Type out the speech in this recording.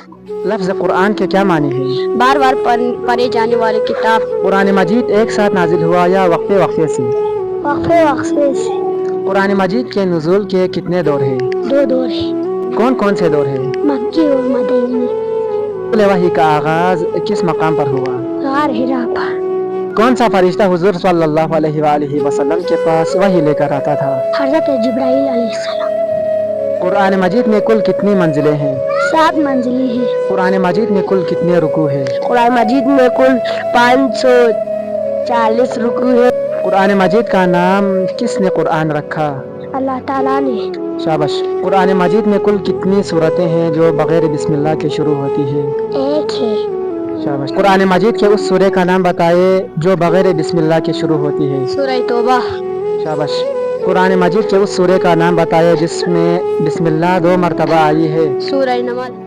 लफ्ज़ कुरान के क्या मानी है? बार बार पढ़े जाने वाली किताब। कुरान मजीद एक साथ नाजिल हुआ या वक्फे वक्फे से? वक्फे वक्फे से। कुरान मजीद के नुज़ूल के कितने दौर हैं? 2 दौर है। कौन कौन से दौर हैं? मक्की और मदीनी। वही का आगाज़ किस मकाम पर हुआ? गार हिरा पर। कौन सा फरिश्ता हुजूर सल्लल्लाहु अलैहि वसल्लम के पास वही लेकर आता था? हज़रत जिब्राईल अलैहिस्सलाम। कुरान मजीद में कुल कितनी मंजिलें हैं? 7 मंजिलें हैं। कुरान मजीद में कुल कितने रुकू हैं? कुरान मजीद में कुल 540 रुकू है। कुरान मजीद का नाम किसने कुरान रखा? अल्लाह ताला ने। शाबाश। कुरान मजीद में कुल कितनी सूरतें हैं जो बगैर बिस्मिल्लाह के शुरू होती है? 1 है। शाबाश। कुरान मजीद के उस सूरे का नाम बताए जो बगैर बिस्मिल्लाह के शुरू होती है? सूरह तौबा। शाबाश। कुरान मजीद के उस सूरे का नाम बताए जिसमें बिस्मिल्लाह 2 मरतबा आई है? सूरह नमल।